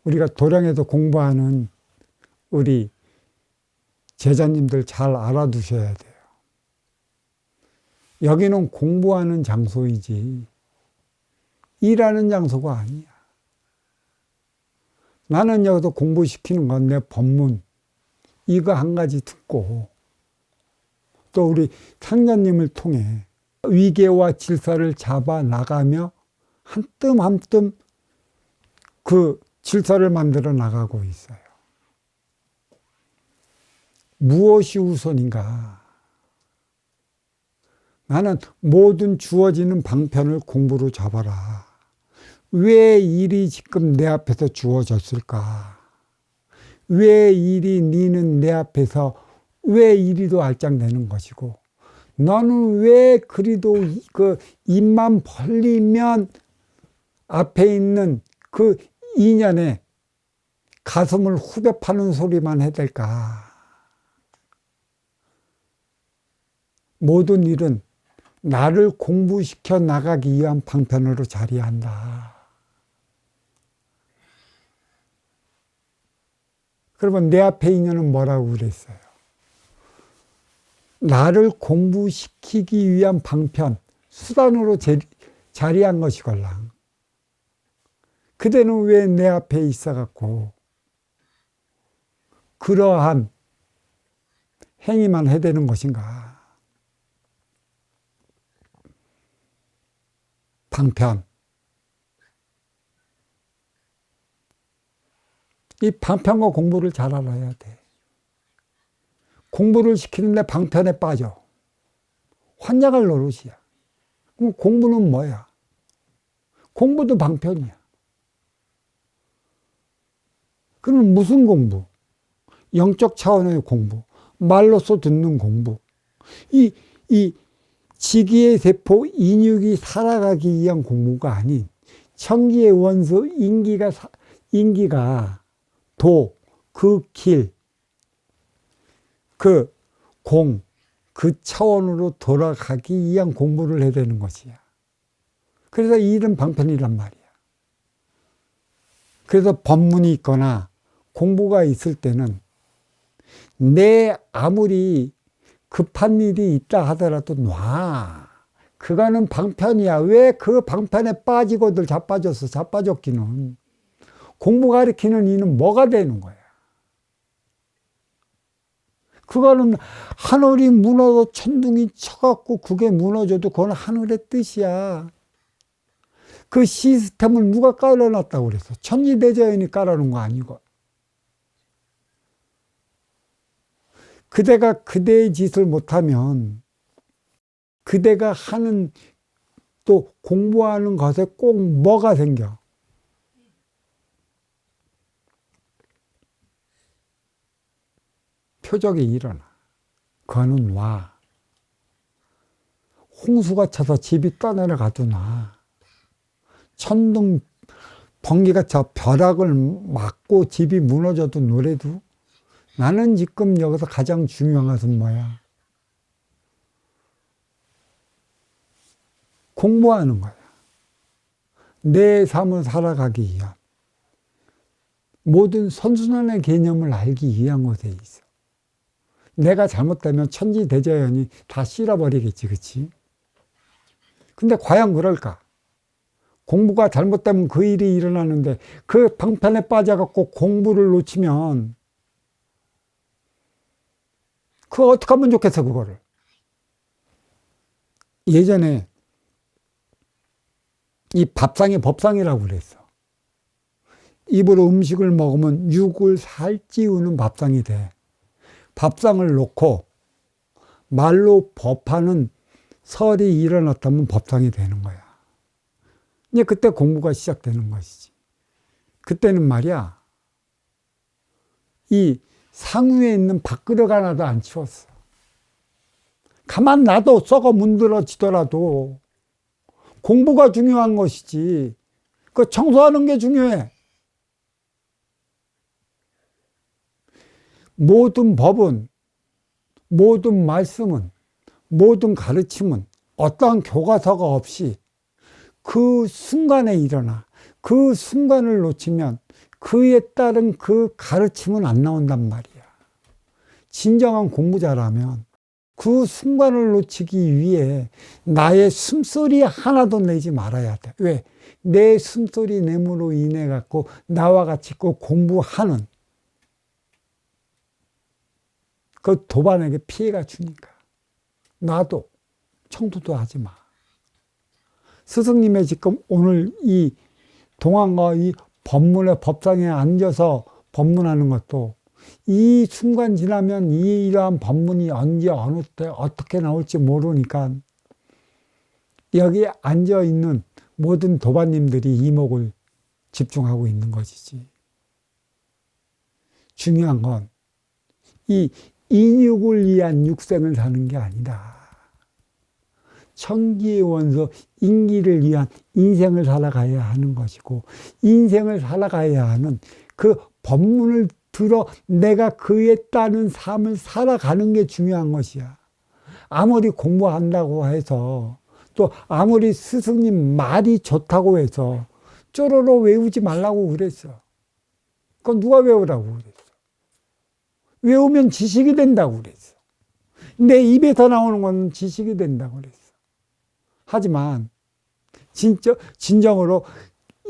우리가 도량에서 공부하는 우리 제자님들 잘 알아두셔야 돼요. 여기는 공부하는 장소이지 일하는 장소가 아니야. 나는 여기서 공부시키는 건 내 법문 이거 한 가지 듣고 또 우리 상자님을 통해 위계와 질서를 잡아 나가며 한 뜸 한 뜸 그 질서를 만들어 나가고 있어요. 무엇이 우선인가? 나는 모든 주어지는 방편을 공부로 잡아라. 왜 일이 지금 내 앞에서 주어졌을까? 왜 일이 니는 내 앞에서 왜 이리도 알짱되는 것이고 너는 왜 그리도 그 입만 벌리면 앞에 있는 그 인연에 가슴을 후벼 파는 소리만 해댈까? 모든 일은 나를 공부시켜 나가기 위한 방편으로 자리한다. 그러면 내 앞에 인연은 뭐라고 그랬어요? 나를 공부시키기 위한 방편, 수단으로 자리한 것이걸랑. 그대는 왜 내 앞에 있어갖고 그러한 행위만 해대는 것인가? 방편. 이 방편과 공부를 잘 알아야 돼. 공부를 시키는데 방편에 빠져. 환장할 노릇이야. 그럼 공부는 뭐야? 공부도 방편이야. 그럼 무슨 공부? 영적 차원의 공부. 말로써 듣는 공부. 이 지기의 세포 인육이 살아가기 위한 공부가 아닌 천기의 원수 인기가 도, 그 길, 그 공, 그 차원으로 돌아가기 위한 공부를 해야 되는 것이야. 그래서 이 일은 방편이란 말이야. 그래서 법문이 있거나 공부가 있을 때는 내 아무리 급한 일이 있다 하더라도 놔. 그거는 방편이야. 왜 그 방편에 빠지고들 자빠졌기는. 공부 가르치는 이는 뭐가 되는 거야? 그거는 하늘이 무너져 천둥이 쳐갖고 그게 무너져도 그건 하늘의 뜻이야. 그 시스템을 누가 깔아놨다고 그랬어? 천지대자연이 깔아놓은 거 아니고. 그대가 그대의 짓을 못하면 그대가 하는 또 공부하는 것에 꼭 뭐가 생겨? 표적이 일어나. 그거는 와. 홍수가 쳐서 집이 떠내려가도 나. 천둥, 번개가 저 벼락을 맞고 집이 무너져도 노래도 나는 지금 여기서 가장 중요한 것은 뭐야? 공부하는 거야. 내 삶을 살아가기 위한 모든 선순환의 개념을 알기 위한 곳에 있어. 내가 잘못되면 천지대자연이 다 실어버리겠지, 그치? 근데 과연 그럴까? 공부가 잘못되면 그 일이 일어나는데 그 방편에 빠져갖고 공부를 놓치면 그거 어떻게 하면 좋겠어, 그거를. 예전에 이 밥상이 법상이라고 그랬어. 입으로 음식을 먹으면 육을 살찌우는 밥상이 돼. 밥상을 놓고 말로 법하는 설이 일어났다면 법상이 되는 거야. 이제 그때 공부가 시작되는 것이지. 그때는 말이야, 이 상위에 있는 밥그릇 하나도 안 치웠어. 가만 놔도 썩어 문드러지더라도 공부가 중요한 것이지. 그 청소하는 게 중요해. 모든 법은, 모든 말씀은, 모든 가르침은 어떠한 교과서가 없이 그 순간에 일어나. 그 순간을 놓치면 그에 따른 그 가르침은 안 나온단 말이야. 진정한 공부자라면 그 순간을 놓치기 위해 나의 숨소리 하나도 내지 말아야 돼. 왜? 내 숨소리 내므로 인해 갖고 나와 같이 꼭 공부하는 그 도반에게 피해가 주니까. 나도 청소도 하지 마. 스승님의 지금 오늘 이 동안과 이 법문의 법상에 앉아서 법문하는 것도 이 순간 지나면 이러한 법문이 언제 어느 때 어떻게 나올지 모르니까 여기에 앉아 있는 모든 도반님들이 이목을 집중하고 있는 것이지. 중요한 건 이 인육을 위한 육생을 사는 게 아니다. 천기의 원소 인기를 위한 인생을 살아가야 하는 것이고, 인생을 살아가야 하는 그 법문을 들어 내가 그에 따른 삶을 살아가는 게 중요한 것이야. 아무리 공부한다고 해서 또 아무리 스승님 말이 좋다고 해서 쪼로로 외우지 말라고 그랬어. 그건 누가 외우라고 그랬어? 외우면 지식이 된다고 그랬어. 내 입에서 나오는 건 지식이 된다고 그랬어. 하지만 진정으로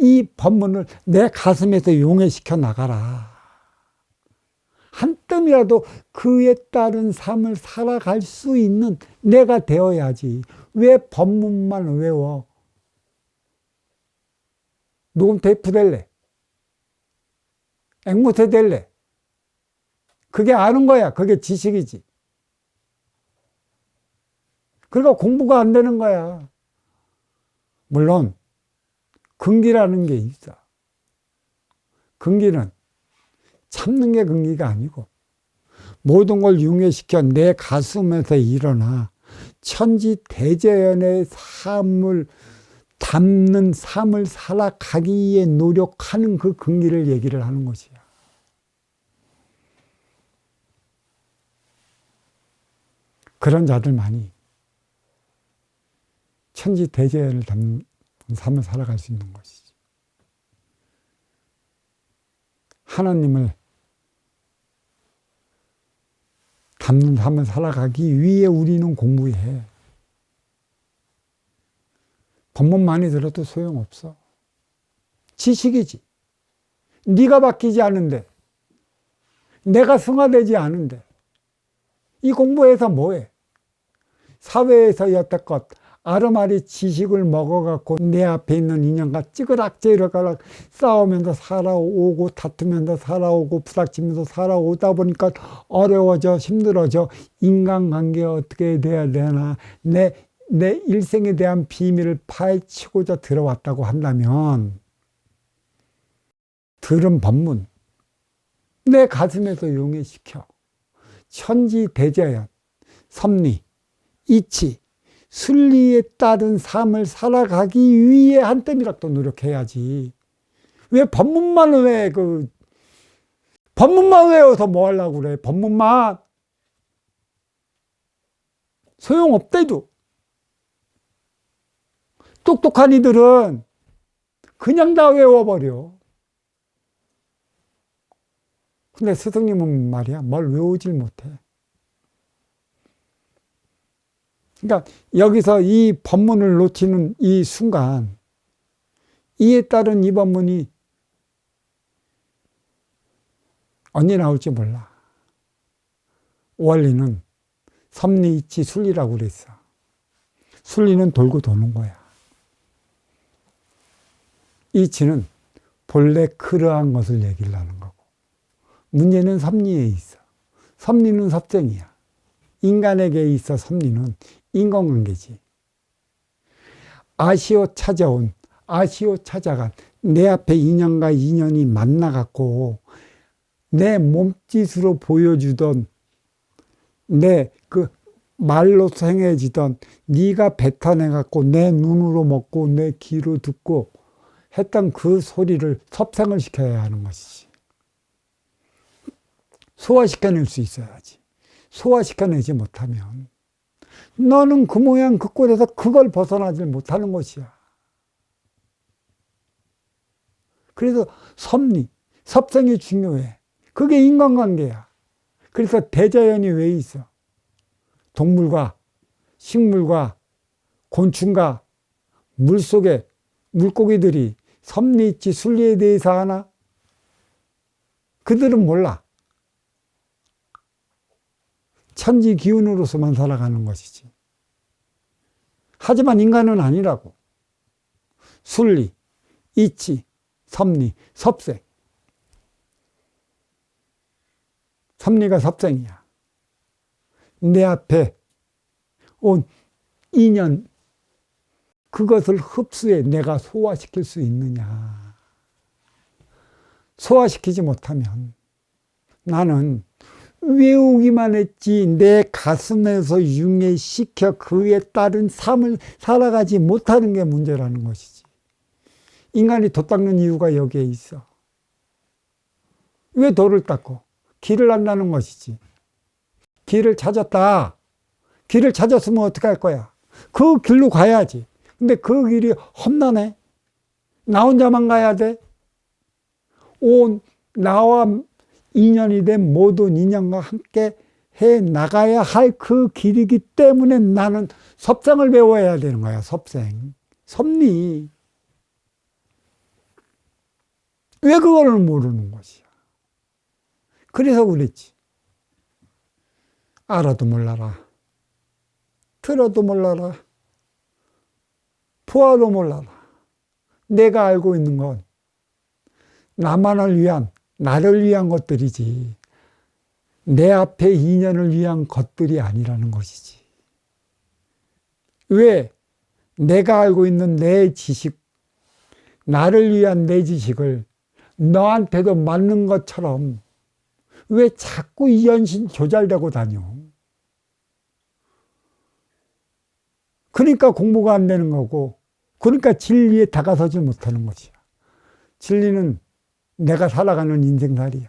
이 법문을 내 가슴에서 용해시켜 나가라. 한 뜸이라도 그에 따른 삶을 살아갈 수 있는 내가 되어야지. 왜 법문만 외워? 누군 대프 될래? 앵무새 될래? 그게 아는 거야. 그게 지식이지. 그러니까 공부가 안 되는 거야. 물론 근기라는 게 있어. 근기는 참는 게 근기가 아니고 모든 걸 융해시켜 내 가슴에서 일어나 천지대자연의 삶을 담는 삶을 살아가기 위해 노력하는 그 근기를 얘기를 하는 것이야. 그런 자들만이 천지대자연을 담는 삶을 살아갈 수 있는 것이지. 하나님을 담는 삶을 살아가기 위해 우리는 공부해. 법문 많이 들어도 소용없어. 지식이지. 네가 바뀌지 않은데, 내가 승화되지 않은데 이 공부해서 뭐해? 사회에서 여태껏 아르마리 지식을 먹어갖고 내 앞에 있는 인연과 찌그락찌그락 싸우면서 살아오고 다투면서 살아오고 부닥치면서 살아오다 보니까 어려워져 힘들어져. 인간관계 어떻게 돼야 되나, 내 일생에 대한 비밀을 파헤치고자 들어왔다고 한다면 들은 법문 내 가슴에서 용해시켜 천지대자연, 섭리, 이치, 순리에 따른 삶을 살아가기 위해 한 뜸이라도 노력해야지. 왜 법문만 법문만 외워서 뭐 하려고 그래? 법문만 소용없대도. 똑똑한 이들은 그냥 다 외워버려. 근데 스승님은 말이야, 뭘 외우질 못해. 그러니까 여기서 이 법문을 놓치는 이 순간, 이에 따른 이 법문이 언제 나올지 몰라. 원리는 섭리, 이치, 순리라고 그랬어. 순리는 돌고 도는 거야. 이치는 본래 그러한 것을 얘기를 하는 거고, 문제는 섭리에 있어. 섭리는 섭생이야. 인간에게 있어 섭리는 인간관계지. 아시오 찾아온, 아시오 찾아간, 내 앞에 인연과 인연이 만나갖고 내 몸짓으로 보여주던, 내 그 말로 행해지던, 네가 뱉어내갖고 내 눈으로 먹고 내 귀로 듣고 했던 그 소리를 섭생을 시켜야 하는 것이지. 소화시켜낼 수 있어야지. 소화시켜내지 못하면 너는 그 모양 그 꼴에서 그걸 벗어나지 못하는 것이야. 그래서 섭리, 섭생이 중요해. 그게 인간관계야. 그래서 대자연이 왜 있어? 동물과 식물과 곤충과 물속에 물고기들이 섭리있지 순리에 대해서 아나? 그들은 몰라. 천지 기운으로서만 살아가는 것이지. 하지만 인간은 아니라고. 순리, 이치, 섭리, 섭생. 섭리가 섭생이야. 내 앞에 온 인연, 그것을 흡수해 내가 소화시킬 수 있느냐. 소화시키지 못하면 나는 외우기만 했지 내 가슴에서 융해시켜 그에 따른 삶을 살아가지 못하는 게 문제라는 것이지. 인간이 도 닦는 이유가 여기에 있어. 왜 도를 닦고? 길을 안다는 것이지. 길을 찾았다. 길을 찾았으면 어떻게 할 거야? 그 길로 가야지. 근데 그 길이 험난해. 나 혼자만 가야 돼. 온 나와 인연이 된 모든 인연과 함께 해 나가야 할 그 길이기 때문에 나는 섭생을 배워야 되는 거야. 섭생. 섭리. 왜 그거를 모르는 것이야? 그래서 그랬지. 알아도 몰라라. 들어도 몰라라. 보아도 몰라라. 내가 알고 있는 건 나만을 위한, 나를 위한 것들이지 내 앞에 인연을 위한 것들이 아니라는 것이지. 왜? 내가 알고 있는 내 지식, 나를 위한 내 지식을 너한테도 맞는 것처럼 왜 자꾸 이연신 조잘되고 다녀? 그러니까 공부가 안 되는 거고, 그러니까 진리에 다가서지 못하는 것이야. 진리는 내가 살아가는 인생살이야.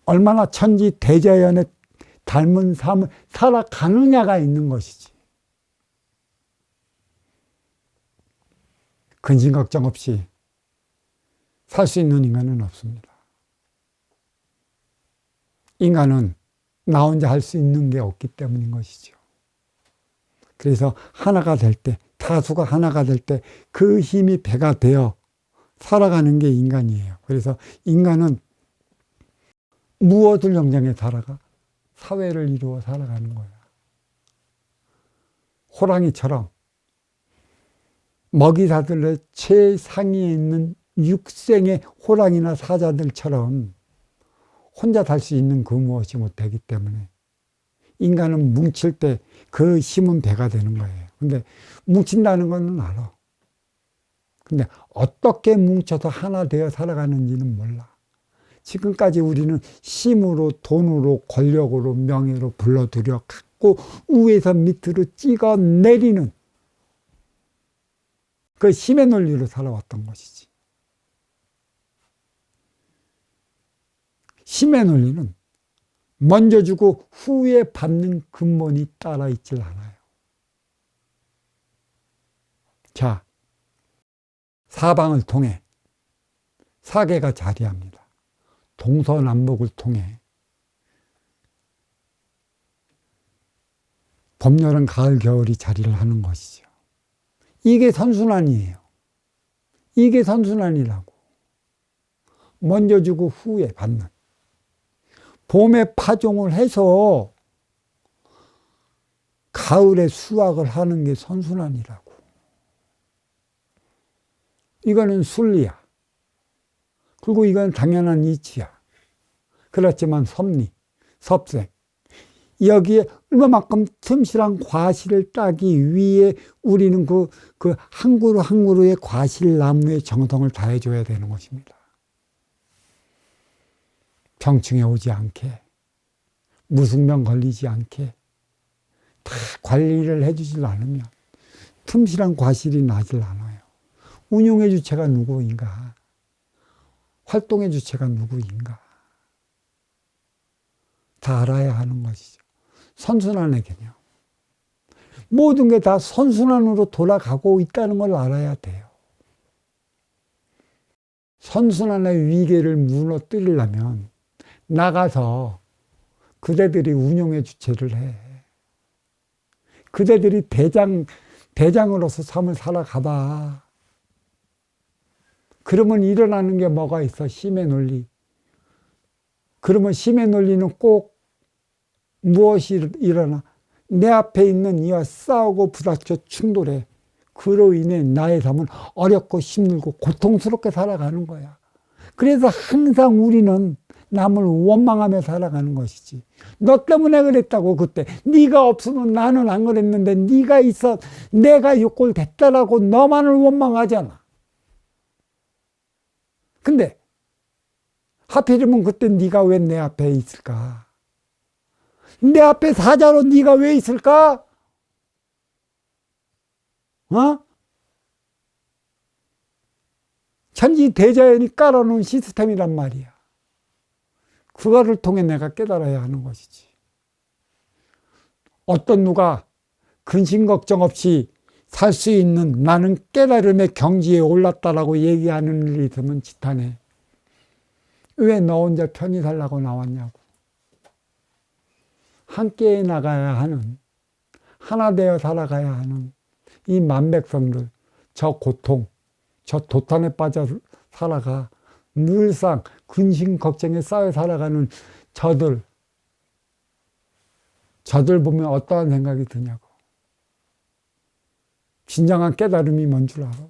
얼마나 천지 대자연에 닮은 삶을 살아가느냐가 있는 것이지. 근심 걱정 없이 살 수 있는 인간은 없습니다. 인간은 나 혼자 할 수 있는 게 없기 때문인 것이죠. 그래서 하나가 될 때, 다수가 하나가 될 때 그 힘이 배가 되어 살아가는 게 인간이에요. 그래서 인간은 무엇을 영장해 살아가? 사회를 이루어 살아가는 거야. 호랑이처럼 먹이사들의 최상위에 있는 육생의 호랑이나 사자들처럼 혼자 살 수 있는 그 무엇이 못되기 때문에 인간은 뭉칠 때 그 힘은 배가 되는 거예요. 근데 뭉친다는 건 알아. 근데 어떻게 뭉쳐서 하나 되어 살아가는지는 몰라. 지금까지 우리는 힘으로, 돈으로, 권력으로, 명예로 불러들여 갖고 위에서 밑으로 찍어 내리는 그 힘의 논리로 살아왔던 것이지. 힘의 논리는 먼저 주고 후에 받는 근본이 따라 있질 않아요. 자, 사방을 통해 사계가 자리합니다. 동서남북을 통해 봄, 여름, 가을, 겨울이 자리를 하는 것이죠. 이게 선순환이에요. 이게 선순환이라고. 먼저 주고 후에 받는. 봄에 파종을 해서 가을에 수확을 하는 게 선순환이라고. 이거는 순리야. 그리고 이건 당연한 이치야. 그렇지만 섭리, 섭생. 여기에 얼마만큼 틈실한 과실을 따기 위해 우리는 그 한 그루 한 그루의 과실나무에 정성을 다해줘야 되는 것입니다. 병충해 오지 않게, 무승병 걸리지 않게 다 관리를 해주질 않으면 틈실한 과실이 나질 않아요. 운용의 주체가 누구인가? 활동의 주체가 누구인가? 다 알아야 하는 것이죠. 선순환의 개념. 모든 게 다 선순환으로 돌아가고 있다는 걸 알아야 돼요. 선순환의 위계를 무너뜨리려면 나가서 그대들이 운용의 주체를 해. 그대들이 대장으로서 삶을 살아가봐. 그러면 일어나는 게 뭐가 있어? 힘의 논리. 그러면 힘의 논리는 꼭 무엇이 일어나? 내 앞에 있는 이와 싸우고 부닥쳐 충돌해. 그로 인해 나의 삶은 어렵고 힘들고 고통스럽게 살아가는 거야. 그래서 항상 우리는 남을 원망하며 살아가는 것이지. 너 때문에 그랬다고 그때. 네가 없으면 나는 안 그랬는데 네가 있어 내가 욕을 됐다라고 너만을 원망하잖아. 근데 하필이면 그때 네가 왜 내 앞에 있을까? 내 앞에 사자로 네가 왜 있을까? 천지 대자연이 깔아놓은 시스템이란 말이야. 그거를 통해 내가 깨달아야 하는 것이지. 어떤 누가 근심 걱정 없이 살 수 있는 나는 깨달음의 경지에 올랐다라고 얘기하는 일이 있으면 지탄해. 왜 너 혼자 편히 살라고 나왔냐고. 함께 나가야 하는, 하나 되어 살아가야 하는 이 만백성들, 저 고통, 저 도탄에 빠져 살아가 늘상 근심 걱정에 쌓여 살아가는 저들 보면 어떠한 생각이 드냐고. 진정한 깨달음이 뭔 줄 알아?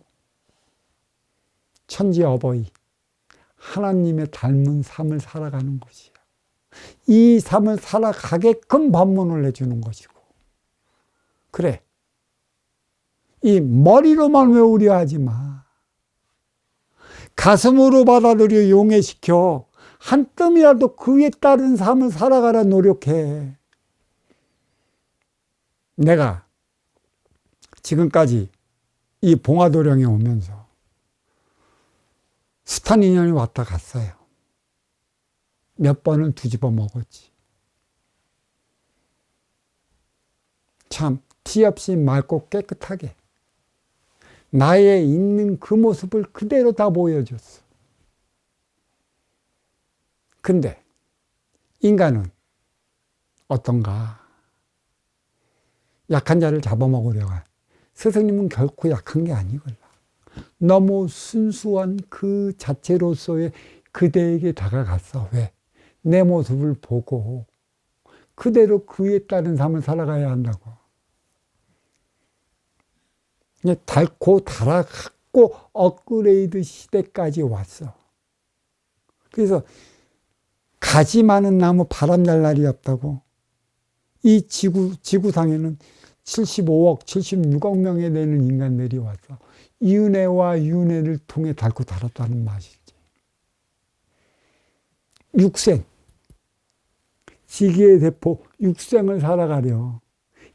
천지 어버이 하나님의 닮은 삶을 살아가는 것이야. 이 삶을 살아가게끔 법문을 해주는 것이고. 그래, 이 머리로만 외우려 하지 마. 가슴으로 받아들여 용해시켜 한 뜸이라도 그에 따른 삶을 살아가라 노력해. 내가 지금까지 이 봉화도령에 오면서 숱한 인연이 왔다 갔어요. 몇 번은 뒤집어 먹었지. 참 티 없이 맑고 깨끗하게 나의 있는 그 모습을 그대로 다 보여줬어. 근데 인간은 어떤가? 약한 자를 잡아먹으려고 해. 스승님은 결코 약한 게 아니걸라. 너무 순수한 그 자체로서의 그대에게 다가갔어. 왜? 내 모습을 보고 그대로 그에 따른 삶을 살아가야 한다고. 닳고 달아갔고 업그레이드 시대까지 왔어. 그래서 가지 많은 나무 바람 날 날이 없다고. 이 지구상에는 75억, 76억 명에 되는 인간들이 왔어. 윤회와 윤회를 통해 닳고 달았다는 맛이지. 육생, 지기의 대포 육생을 살아가려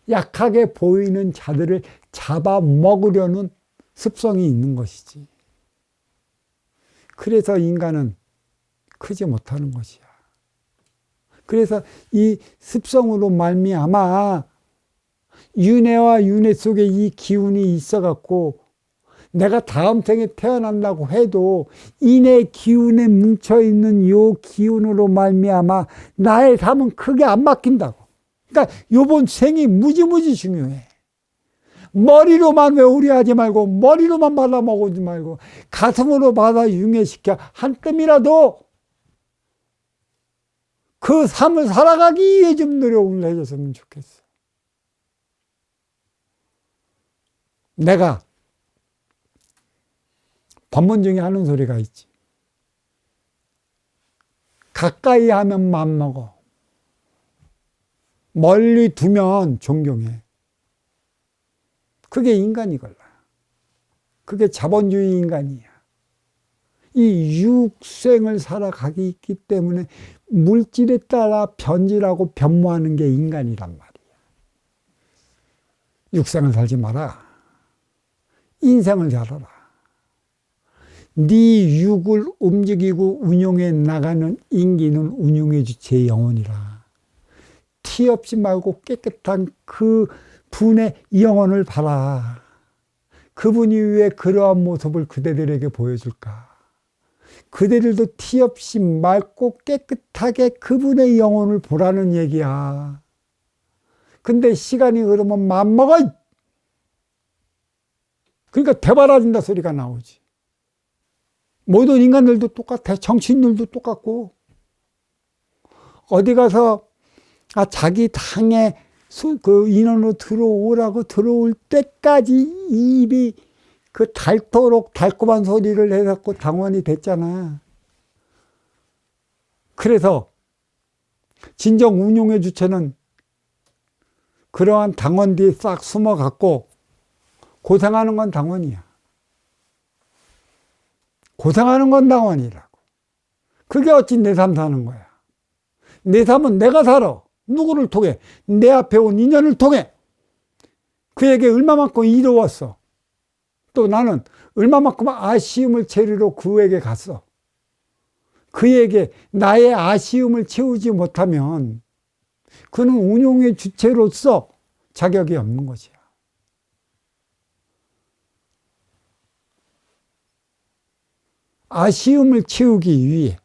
약하게 보이는 자들을 잡아먹으려는 습성이 있는 것이지. 그래서 인간은 크지 못하는 것이야. 그래서 이 습성으로 말미암아 윤회와 윤회 속에 이 기운이 있어갖고 내가 다음 생에 태어난다고 해도 인의 기운에 뭉쳐있는 요 기운으로 말미암아 나의 삶은 크게 안 바뀐다고. 그러니까 요번 생이 무지무지 중요해. 머리로만 외우려 하지 말고 머리로만 받아먹지 말고 가슴으로 받아 융해시켜 한 뜸이라도 그 삶을 살아가기 위해 좀 노력을 해줬으면 좋겠어. 내가 법문 중에 하는 소리가 있지. 가까이 하면 맘먹어. 멀리 두면 존경해. 그게 인간이걸라. 그게 자본주의 인간이야. 이 육생을 살아가기 있기 때문에 물질에 따라 변질하고 변모하는 게 인간이란 말이야. 육생을 살지 마라. 인생을 살아라. 네 육을 움직이고 운용해 나가는 인기는 운용의 주체의 영혼이라. 티 없이 말고 깨끗한 그 분의 영혼을 봐라. 그분이 왜 그러한 모습을 그대들에게 보여줄까? 그대들도 티 없이 맑고 깨끗하게 그분의 영혼을 보라는 얘기야. 근데 시간이 흐르면 맘먹어! 그러니까 대바라진다 소리가 나오지. 모든 인간들도 똑같아. 정치인들도 똑같고. 어디 가서 자기 당에 그 인원으로 들어오라고 들어올 때까지 입이 그 닳도록 달콤한 소리를 해갖고 당원이 됐잖아. 그래서 진정 운용의 주체는 그러한 당원 뒤에 싹 숨어갖고 고생하는 건 당원이야. 고생하는 건 당원이라고. 그게 어찌 내 삶 사는 거야. 내 삶은 내가 살아. 누구를 통해? 내 앞에 온 인연을 통해. 그에게 얼마만큼 이루었어. 또 나는 얼마만큼 아쉬움을 채우러 그에게 갔어. 그에게 나의 아쉬움을 채우지 못하면 그는 운용의 주체로서 자격이 없는 것이야. 아쉬움을 채우기 위해,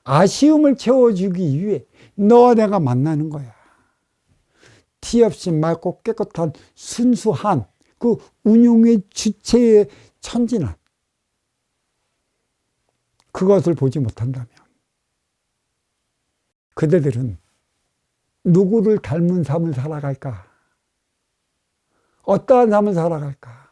아쉬움을 채워주기 위해 너와 내가 만나는 거야. 티 없이 맑고 깨끗한 순수한 그 운용의 주체의 천진한 그것을 보지 못한다면 그대들은 누구를 닮은 삶을 살아갈까? 어떠한 삶을 살아갈까?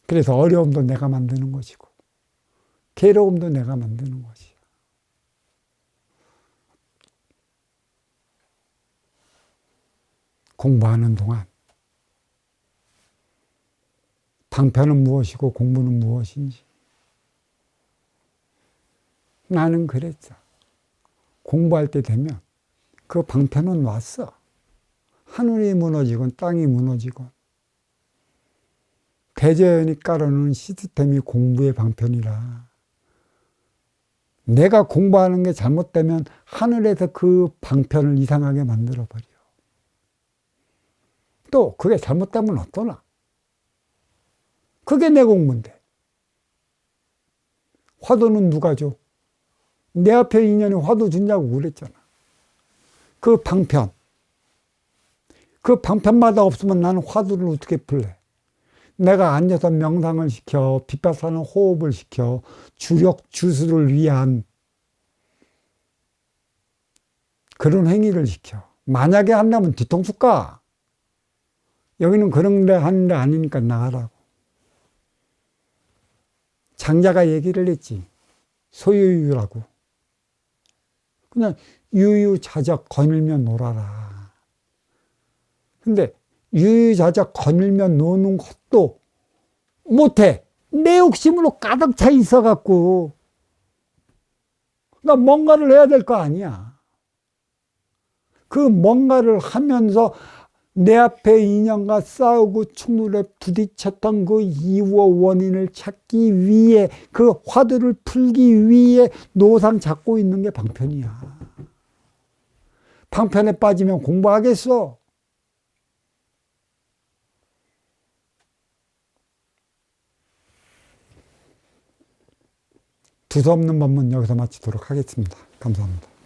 그래서 어려움도 내가 만드는 것이고 괴로움도 내가 만드는 것이야. 공부하는 동안 방편은 무엇이고 공부는 무엇인지 나는 그랬어. 공부할 때 되면 그 방편은 왔어. 하늘이 무너지건 땅이 무너지건 대자연이 깔아놓은 시스템이 공부의 방편이라. 내가 공부하는 게 잘못되면 하늘에서 그 방편을 이상하게 만들어버려. 또 그게 잘못되면 어떠나? 그게 내 공부인데. 화두는 누가 줘? 내 앞에 인연이 화두 준다고 그랬잖아. 그 방편. 그 방편마다 없으면 나는 화두를 어떻게 풀래? 내가 앉아서 명상을 시켜, 빗바사는 호흡을 시켜, 주력 주수를 위한 그런 행위를 시켜. 만약에 한다면 뒤통수 까. 여기는 그런 데 하는 데 아니니까 나가라고. 장자가 얘기를 했지. 소유유라고. 그냥 유유자적 거닐며 놀아라. 근데 유유자적 거닐며 노는 것도 못해. 내 욕심으로 가득 차 있어갖고. 나 뭔가를 해야 될 거 아니야. 그 뭔가를 하면서 내 앞에 인연과 싸우고 충돌에 부딪혔던 그 이유와 원인을 찾기 위해 그 화두를 풀기 위해 노상 잡고 있는 게 방편이야. 방편에 빠지면 공부하겠어? 두서없는 법문 여기서 마치도록 하겠습니다. 감사합니다.